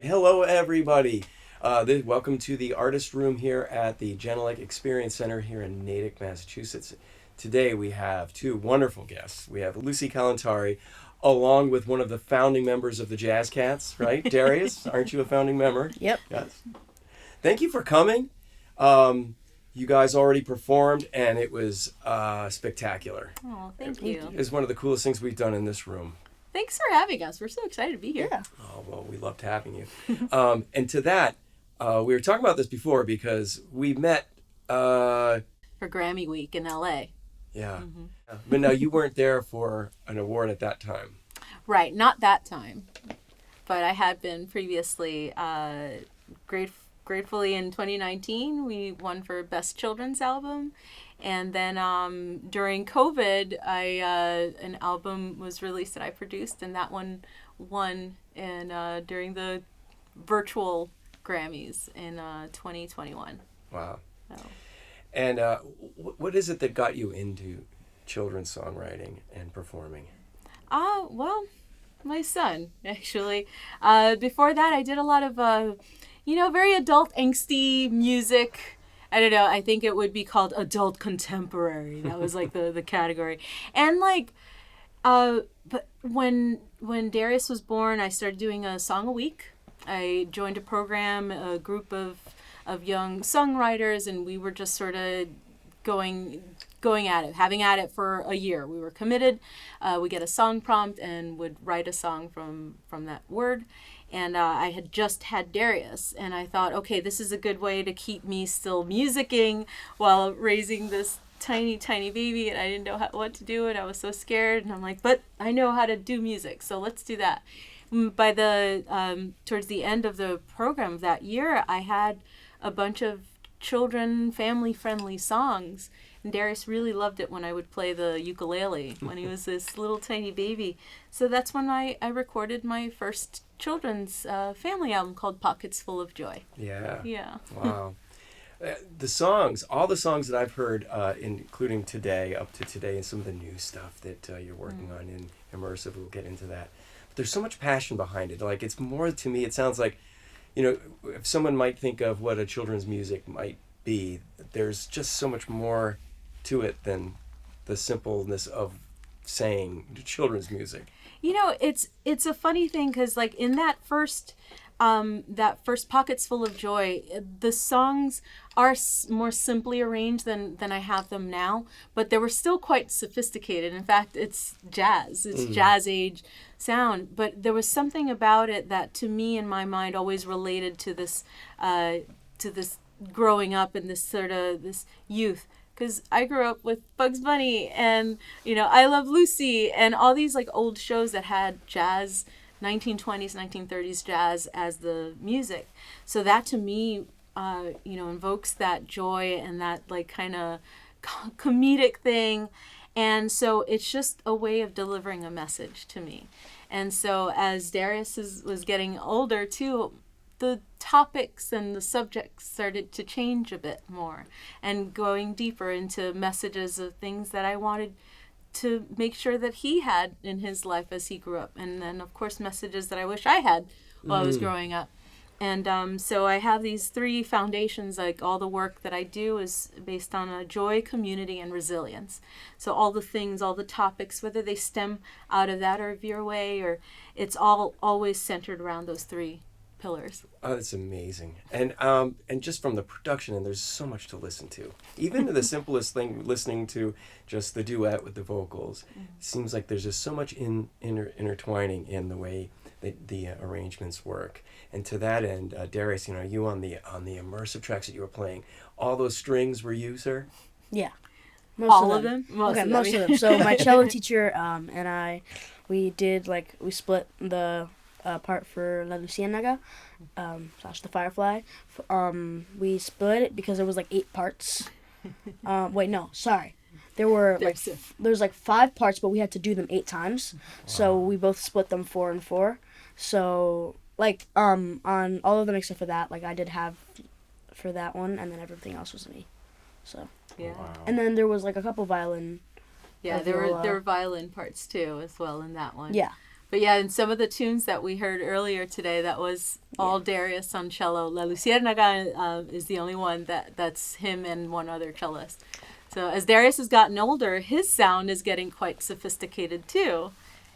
Hello, everybody. Welcome to the Artist Room here at the Genelec Experience Center here in Natick, Massachusetts. Today we have two wonderful guests. We have Lucy Kalantari, along with one of the founding members of the Jazz Cats, right? Darius, aren't you a founding member? Yep. Yes. Thank you for coming. You guys already performed, and it was spectacular. Oh, thank you. It was one of the coolest things we've done in this room. Thanks for having us. We're so excited to be here. Yeah. Oh, well, we loved having you. And to that, we were talking about this before because we met. For Grammy Week in LA. Yeah. But now you weren't there for an award at that time. Right, not that time. But I had been previously. Gratefully in 2019, we won for Best Children's Album. And then during COVID, an album was released that I produced, and that one won during the virtual Grammys in 2021. Wow. So. And what is it that got you into children's songwriting and performing? Well, my son, actually. Before that, I did a lot of, very adult, angsty music. I don't know. I think it would be called adult contemporary. That was like the category. And but when Darius was born, I started doing a song a week. I joined a program, a group of young songwriters, and we were just sort of going at it, having at it for a year. We were committed. We get a song prompt and would write a song from that word. And I had just had Darius, and I thought, okay, this is a good way to keep me still musicking while raising this tiny, tiny baby, and I didn't know what to do, and I was so scared, and I'm like, but I know how to do music, so let's do that. By towards the end of the program that year, I had a bunch of children, family-friendly songs, and Darius really loved it when I would play the ukulele when he was this little tiny baby. So that's when I recorded my first children's family album called Pockets Full of Joy. Yeah. Yeah. Wow. All the songs that I've heard, including today, up to today, and some of the new stuff that you're working on in Immersive, we'll get into that. But there's so much passion behind it. Like, it's more, to me, it sounds like, if someone might think of what a children's music might be, there's just so much more to it than the simpleness of saying children's music. It's a funny thing because like in that first Pockets Full of Joy, the songs are more simply arranged than I have them now, but they were still quite sophisticated. In fact, it's jazz. It's jazz age sound, but there was something about it that to me in my mind always related to this growing up in this sort of this youth. Because I grew up with Bugs Bunny and, I Love Lucy and all these like old shows that had jazz, 1920s, 1930s jazz as the music. So that to me, invokes that joy and that like kind of comedic thing. And so it's just a way of delivering a message to me. And so as Darius was getting older too, the topics and the subjects started to change a bit more and going deeper into messages of things that I wanted to make sure that he had in his life as he grew up. And then, of course, messages that I wish I had while I was growing up. And so I have these three foundations, like all the work that I do is based on a joy, community, and resilience. So all the things, all the topics, whether they stem out of that or veer away, or it's all always centered around those three pillars. Oh, that's amazing. And just from the production, and there's so much to listen to. Even the simplest thing, listening to just the duet with the vocals, seems like there's just so much intertwining in the way that the arrangements work. And to that end, Darius, you on the immersive tracks that you were playing, all those strings were you, sir? Yeah. Most of them? Most of them. So my cello teacher and I, we split the part for La Luciérnaga, / the Firefly. We split it because there was like 8 parts. Wait, no, sorry. There's 5 parts, but we had to do them 8 times. Wow. So we both split them 4 and 4. So on all of them except for that, I did have for that one, and then everything else was me. So yeah. Wow. And then there was a couple violin. Yeah, there were violin parts too as well in that one. Yeah. But yeah, and some of the tunes that we heard earlier today, that was all Darius on cello. La Luciérnaga is the only one that's him and one other cellist. So as Darius has gotten older, his sound is getting quite sophisticated too.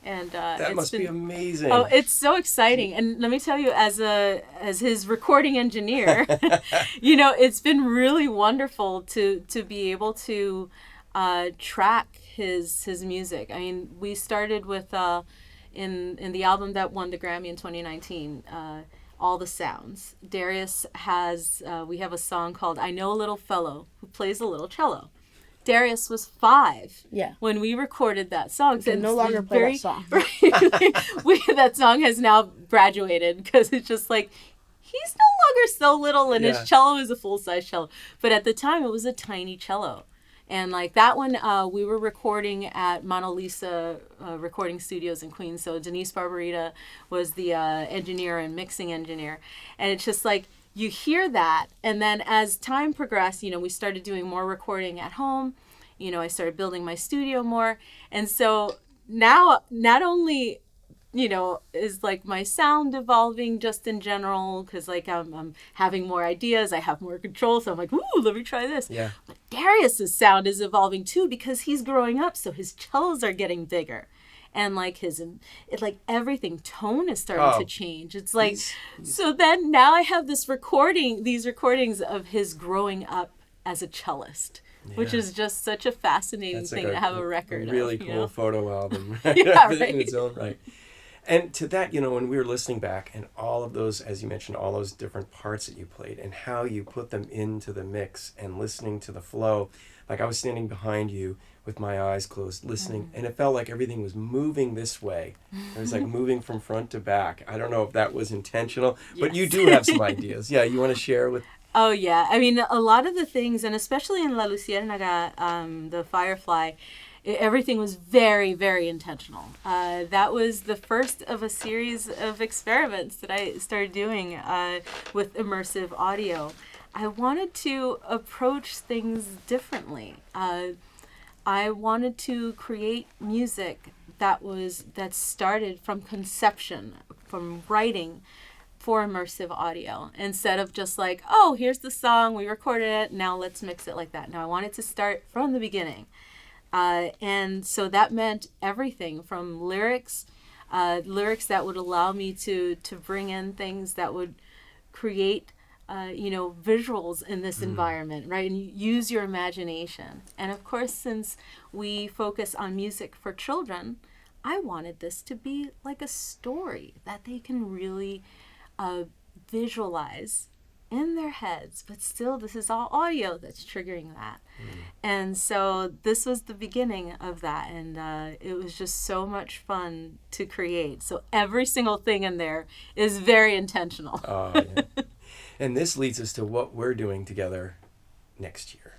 And that must be amazing. Oh, it's so exciting. And let me tell you, as his recording engineer, it's been really wonderful to be able to track his music. I mean, we started with in the album that won the Grammy in 2019, All the Sounds. Darius has we have a song called I Know a Little Fellow Who Plays a Little Cello. Darius was 5 when we recorded that song. We can no longer play that song. That song has now graduated because it's just like, he's no longer so little and his cello is a full-size cello. But at the time, it was a tiny cello. And like that one, we were recording at Mona Lisa recording studios in Queens. So Denise Barbarita was the engineer and mixing engineer. And it's just like, you hear that, and then as time progressed, we started doing more recording at home. I started building my studio more. And so now, not only, is like my sound evolving just in general, because like I'm having more ideas, I have more control. So I'm like, ooh, let me try this. Yeah. But Darius's sound is evolving too, because he's growing up. So his cellos are getting bigger. And like everything, tone is starting to change. It's like, so then now I have these recordings of his growing up as a cellist, which is just such a fascinating thing to have a record really of. Cool photo album. Yeah, right. In its own right. And to that, when we were listening back and all of those, as you mentioned, all those different parts that you played and how you put them into the mix and listening to the flow, like I was standing behind you with my eyes closed, listening, and it felt like everything was moving this way. It was like moving from front to back. I don't know if that was intentional, but you do have some ideas. Yeah, you want to share with... Oh, yeah. I mean, a lot of the things, and especially in La Luciérnaga, the Firefly, everything was very, very intentional. That was the first of a series of experiments that I started doing with immersive audio. I wanted to approach things differently. I wanted to create music that started from conception, from writing for immersive audio, instead of just like, oh, here's the song, we recorded it, now let's mix it like that. No, I wanted to start from the beginning. And so that meant everything from lyrics that would allow me to bring in things that would create visuals in this environment, right? And use your imagination. And of course, since we focus on music for children, I wanted this to be like a story that they can really visualize in their heads, but still this is all audio that's triggering that. And so this was the beginning of that, and it was just so much fun to create. So every single thing in there is very intentional. Oh, yeah. And this leads us to what we're doing together next year.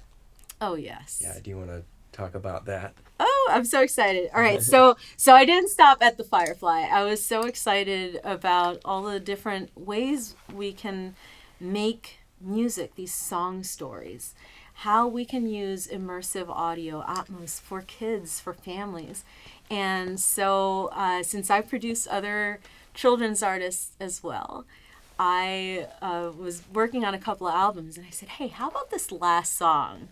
Oh, yes. Yeah, do you want to talk about that? Oh, I'm so excited. All right, so I didn't stop at the Firefly. I was so excited about all the different ways we can make music, these song stories, how we can use immersive audio, Atmos, for kids, for families. And so since I produce other children's artists as well, I was working on a couple of albums, and I said, hey, how about this last song?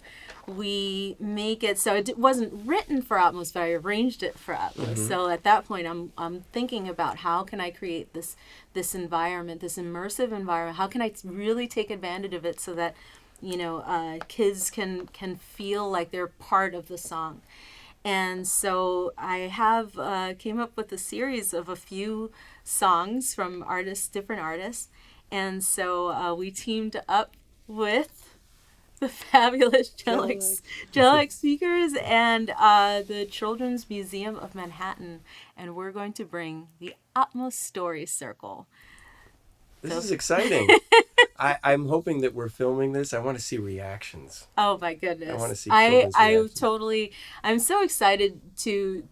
We make it so it wasn't written for Atmos, but I arranged it for Atmos. So at that point, I'm thinking about how can I create this environment, this immersive environment? How can I really take advantage of it so that kids can feel like they're part of the song? And so I have came up with a series of a few songs from different artists. And so we teamed up with the fabulous Genelec speakers and the Children's Museum of Manhattan. And we're going to bring the Atmos Story Circle. This is exciting. I'm hoping that we're filming this. I want to see reactions. Oh my goodness. I want to see children's reactions. I'm so excited to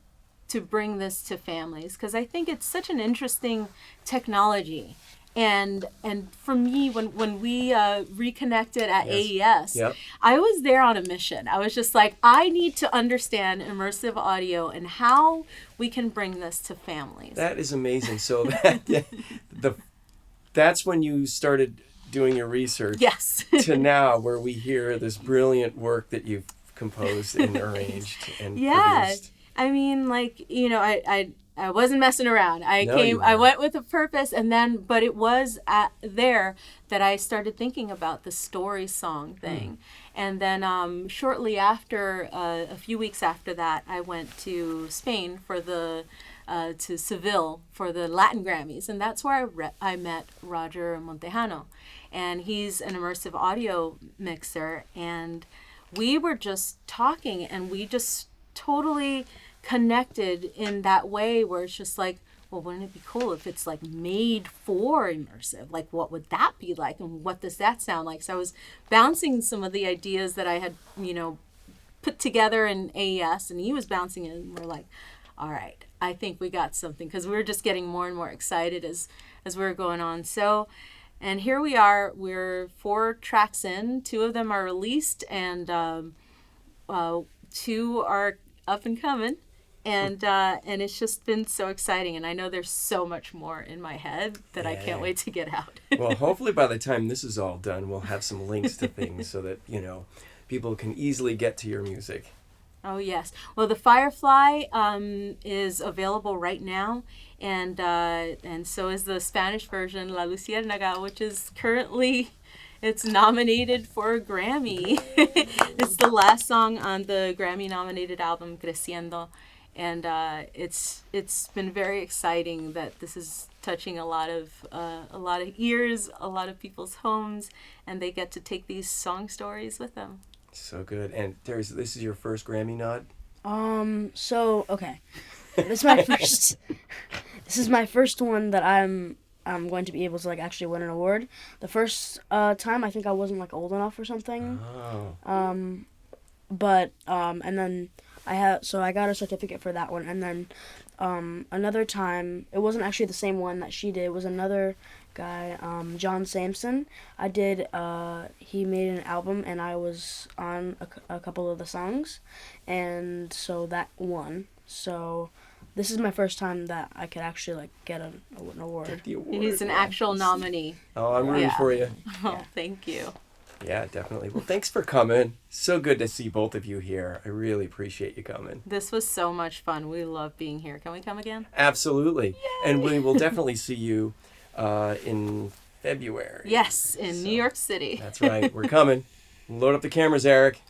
bring this to families because I think it's such an interesting technology. And for me, when we reconnected at AES, Yep. I was there on a mission. I was just like, I need to understand immersive audio and how we can bring this to families. That is amazing. So that's when you started doing your research. Yes. To now, where we hear this brilliant work that you've composed and arranged and produced. I mean, like, you know, I wasn't messing around. No, you I weren't. went with a purpose, and then, but it was there that I started thinking about the story song thing. And then shortly after, a few weeks after that, I went to Spain for to Seville for the Latin Grammys. And that's where I met Roger Montejano. And he's an immersive audio mixer. And we were just talking, and we just totally connected in that way where it's just like, well, wouldn't it be cool if it's like made for immersive? Like, what would that be like, and what does that sound like? So I was bouncing some of the ideas that I had, you know, put together in AES, and he was bouncing it, and we're like, all right, I think we got something, because we were just getting more and more excited as we were going on. So, and here we are. We're 4 tracks in. 2 of them are released, and 2 are up and coming. And it's just been so exciting. And I know there's so much more in my head that I can't wait to get out. Well, hopefully by the time this is all done, we'll have some links to things so that, you know, people can easily get to your music. Oh, yes. Well, the Firefly is available right now. And so is the Spanish version, La Luciérnaga, which is currently... It's nominated for a Grammy. It's the last song on the Grammy-nominated album, Creciendo. And it's been very exciting that this is touching a lot of ears, a lot of people's homes, and they get to take these song stories with them. So good. And this is your first Grammy nod? So okay. This is my first this is my first one that I'm going to be able to like actually win an award. The first time I think I wasn't like old enough or something. Oh. But and then I got a certificate for that one, and then another time, it wasn't actually the same one that she did. It was another guy, John Sampson. He made an album, and I was on a couple of the songs, and so that won. So this is my first time that I could actually like get an award. Get the award. He's an actual nominee. Oh, I'm rooting for you. Oh, thank you. Yeah, definitely. Well, thanks for coming. So good to see both of you here. I really appreciate you coming. This was so much fun. We love being here. Can we come again? Absolutely. Yay! And we will definitely see you in February. Yes, in New York City. That's right. We're coming. Load up the cameras, Eric.